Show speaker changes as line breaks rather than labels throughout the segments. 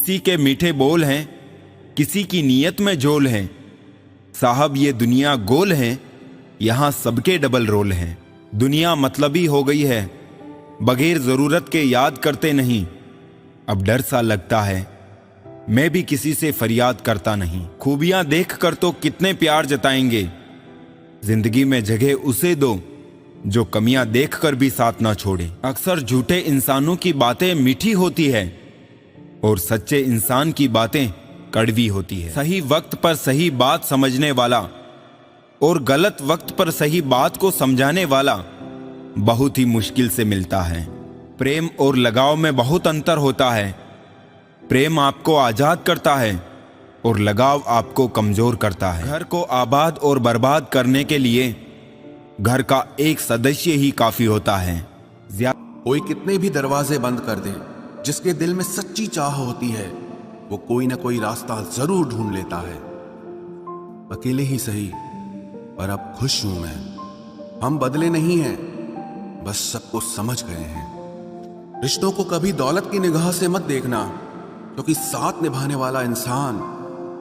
किसी के मीठे बोल हैं, किसी की नीयत में जोल है। साहब ये दुनिया गोल है, यहाँ सबके डबल रोल हैं। दुनिया मतलबी हो गई है, बगैर ज़रूरत के याद करते नहीं। अब डर सा लगता है, मैं भी किसी से फरियाद करता नहीं। खूबियां देख कर तो कितने प्यार जताएंगे, जिंदगी में जगह उसे दो जो कमियां देख कर भी साथ ना छोड़े। अक्सर झूठे इंसानों की बातें मीठी होती है और सच्चे इंसान की बातें कड़वी होती है। सही वक्त पर सही बात समझने वाला और गलत वक्त पर सही बात को समझाने वाला बहुत ही मुश्किल से मिलता है। प्रेम और लगाव में बहुत अंतर होता है। प्रेम आपको आजाद करता है और लगाव आपको कमजोर करता है। घर को आबाद और बर्बाद करने के लिए घर का एक सदस्य ही काफी होता है।
कोई कितने भी दरवाजे बंद कर दे, जिसके दिल में सच्ची चाह होती है वो कोई ना कोई रास्ता जरूर ढूंढ लेता है। अकेले ही सही, पर अब खुश हूं मैं। हम बदले नहीं हैं, बस सबको समझ गए हैं। रिश्तों को कभी दौलत की निगाह से मत देखना, क्योंकि साथ निभाने वाला इंसान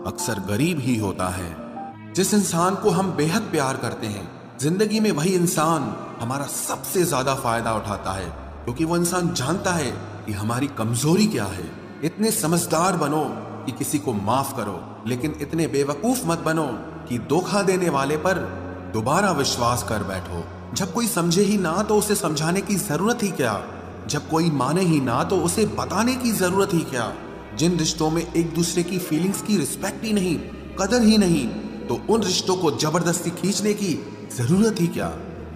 अक्सर गरीब ही होता है। जिस इंसान को हम बेहद प्यार करते हैं, जिंदगी में वही इंसान हमारा सबसे ज्यादा फायदा उठाता है, क्योंकि वो इंसान जानता है कि हमारी कमजोरी क्या है। इतने समझदार बनो कि किसी को माफ करो, लेकिन इतने बेवकूफ मत बनो कि धोखा देने वाले पर दोबारा विश्वास कर बैठो। जब कोई समझे ही ना तो उसे समझाने की जरूरत ही क्या, जब कोई माने ही ना तो उसे बताने की जरूरत ही क्या। जिन रिश्तों में एक दूसरे की फीलिंग्स की रिस्पेक्ट ही नहीं, कदर ही नहीं, तो उन रिश्तों को जबरदस्ती खींचने की जरूरत ही क्या।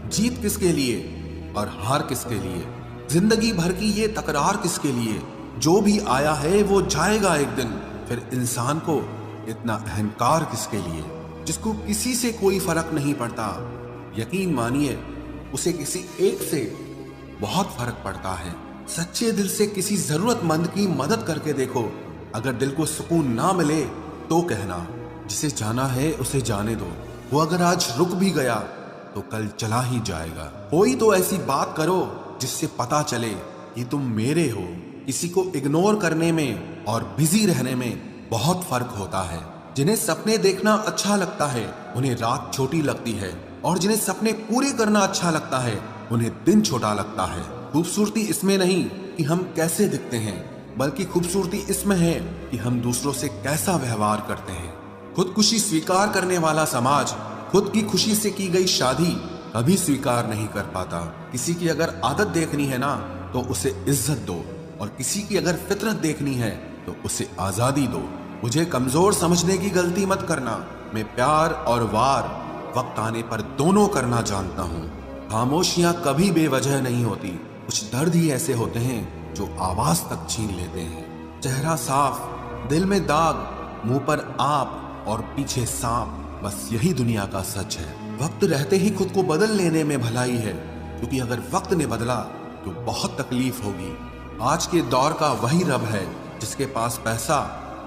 जीत किसके लिए और हार किसके लिए, जिंदगी भर की ये तकरार किसके लिए। जो भी आया है वो जाएगा एक दिन, फिर इंसान को इतना अहंकार किसके लिए, जिसको किसी से कोई फर्क नहीं पड़ता। यकीन मानिए, उसे किसी एक से बहुत फर्क पड़ता है। सच्चे दिल से किसी जरूरतमंद की मदद करके देखो। अगर दिल को सुकून ना मिले तो कहना, जिसे जाना है उसे जाने दो। वो अगर आज रुक भी गया तो कल चला ही जाएगा। कोई तो ऐसी बात करो जिससे पता चले कि तुम मेरे हो। किसी को इग्नोर करने में और बिजी रहने में बहुत फर्क होता है। जिन्हें सपने देखना अच्छा लगता है उन्हें रात छोटी लगती है, और जिन्हें सपने पूरे करना अच्छा लगता है उन्हें दिन छोटा लगता है। खूबसूरती इसमें नहीं कि हम कैसे दिखते हैं, बल्कि खूबसूरती इसमें है कि हम दूसरों से कैसा व्यवहार करते हैं। खुदकुशी स्वीकार करने वाला समाज खुद की खुशी से की गई शादी कभी स्वीकार नहीं कर पाता। किसी की अगर आदत देखनी है ना तो उसे इज्जत दो, और किसी की अगर फितरत देखनी है तो उसे आजादी दो। मुझे कमजोर समझने की गलती मत करना। मैं प्यार और वार वक्त आने पर दोनों करना जानता हूँ। खामोशियां कभी बेवजह नहीं होती। कुछ दर्द ही ऐसे होते हैं जो आवाज तक छीन लेते हैं। चेहरा साफ, दिल में दाग, मुंह पर आप और पीछे सांप, बस यही दुनिया का सच है। वक्त रहते ही खुद को बदल लेने में भलाई है, क्योंकि अगर वक्त ने बदला तो बहुत तकलीफ होगी। आज के दौर का वही रब है जिसके पास पैसा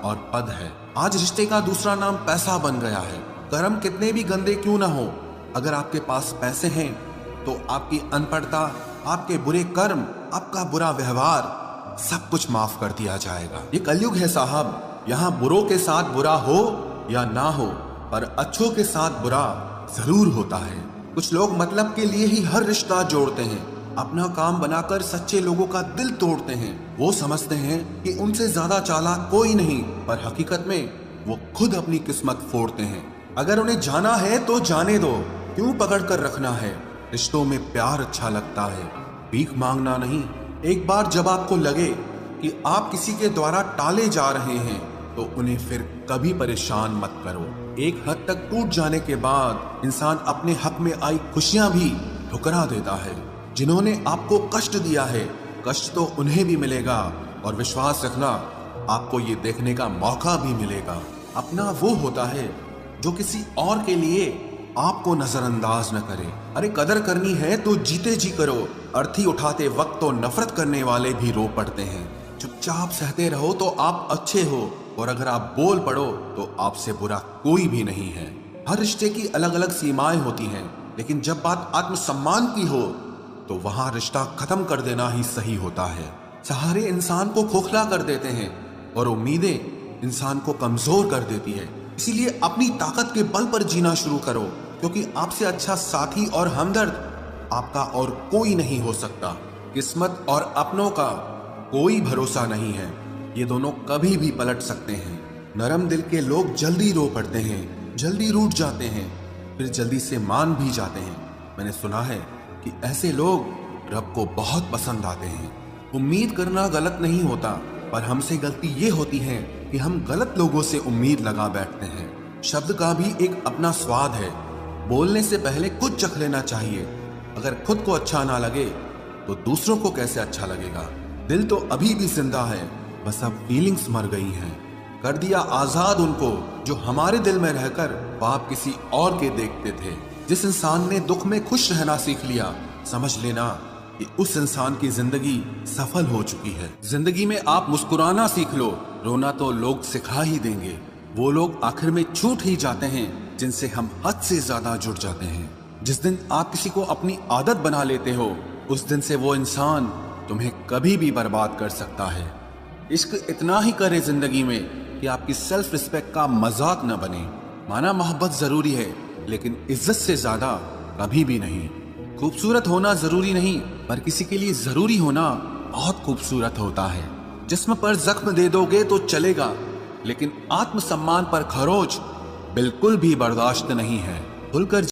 और पद है। आज रिश्ते का दूसरा नाम पैसा बन गया है। कर्म कितने भी गंदे क्यों ना हो, अगर आपके पास पैसे हैं तो आपकी अनपढ़ता, आपके बुरे कर्म, आपका बुरा व्यवहार, सब कुछ माफ कर दिया जाएगा। ये कलयुग है साहब, यहाँ बुरों के साथ बुरा हो या ना हो, पर अच्छों के साथ बुरा जरूर होता है। कुछ लोग मतलब के लिए ही हर रिश्ता जोड़ते हैं, अपना काम बनाकर सच्चे लोगों का दिल तोड़ते हैं। वो समझते हैं कि उनसे ज्यादा चालाक कोई नहीं, पर हकीकत में वो खुद अपनी किस्मत फोड़ते हैं। अगर उन्हें जाना है तो जाने दो, क्यों पकड़ कर रखना है। रिश्तों में प्यार अच्छा लगता है, भीख मांगना नहीं। एक बार जब आपको लगे कि आप किसी के द्वारा टाले जा रहे हैं तो उन्हें फिर कभी परेशान मत करो। एक हद तक टूट जाने के बाद इंसान अपने हक में आई खुशियां भी ठुकरा देता है। जिन्होंने आपको कष्ट दिया है, कष्ट तो उन्हें भी मिलेगा, और विश्वास रखना आपको ये देखने का मौका भी मिलेगा। अपना वो होता है जो किसी और के लिए आपको नजरअंदाज न करे। अरे कदर करनी है तो जीते जी करो। अर्थी उठाते वक्त तो नफरत करने वाले भी रो पड़ते हैं। चुपचाप सहते रहो तो आप अच्छे हो, और अगर आप बोल पड़ो तो आपसे बुरा कोई भी नहीं है। हर रिश्ते की अलग अलग सीमाएं होती हैं, लेकिन जब बात आत्मसम्मान की हो तो वहां रिश्ता खत्म कर देना ही सही होता है। सहारे इंसान को खोखला कर देते हैं, और उम्मीदें इंसान को कमजोर कर देती है। इसीलिए अपनी ताकत के बल पर जीना शुरू करो, क्योंकि आपसे अच्छा साथी और हमदर्द आपका और कोई नहीं हो सकता। किस्मत और अपनों का कोई भरोसा नहीं है, ये दोनों कभी भी पलट सकते हैं। नरम दिल के लोग जल्दी रो पड़ते हैं, जल्दी रूठ जाते हैं, फिर जल्दी से मान भी जाते हैं। मैंने सुना है कि ऐसे लोग रब को बहुत पसंद आते हैं। उम्मीद करना गलत नहीं होता, पर हमसे गलती ये होती है कि हम गलत लोगों से उम्मीद लगा बैठते हैं। शब्द का भी एक अपना स्वाद है, बोलने से पहले कुछ चख लेना चाहिए। अगर खुद को अच्छा ना लगे तो दूसरों को कैसे अच्छा लगेगा। दिल तो अभी भी जिंदा है, बस अब फीलिंग्स मर गई हैं। कर दिया आजाद उनको जो हमारे दिल में रहकर पाप किसी और के देखते थे। जिस इंसान ने दुख में खुश रहना सीख लिया, समझ लेना कि उस इंसान की जिंदगी सफल हो चुकी है। जिंदगी में आप मुस्कुराना सीख लो, रोना तो लोग सिखा ही देंगे। वो लोग आखिर में छूट ही जाते हैं जिनसे हम हद से ज्यादा जुड़ जाते हैं। जिस दिन आप किसी को अपनी आदत बना लेते हो, उस दिन से वो इंसान तुम्हें कभी भी बर्बाद कर सकता है। इश्क इतना ही करे जिंदगी में कि आपकी सेल्फ रिस्पेक्ट का मजाक न बने। माना मोहब्बत जरूरी है, लेकिन इज्जत से ज्यादा कभी भी नहीं। खूबसूरत होना जरूरी नहीं, पर किसी के लिए जरूरी होना बहुत खूबसूरत होता है। जिस्म पर जख्म दे दोगे तो चलेगा, लेकिन आत्मसम्मान पर खरोच बिल्कुल भी बर्दाश्त नहीं है। खुलकर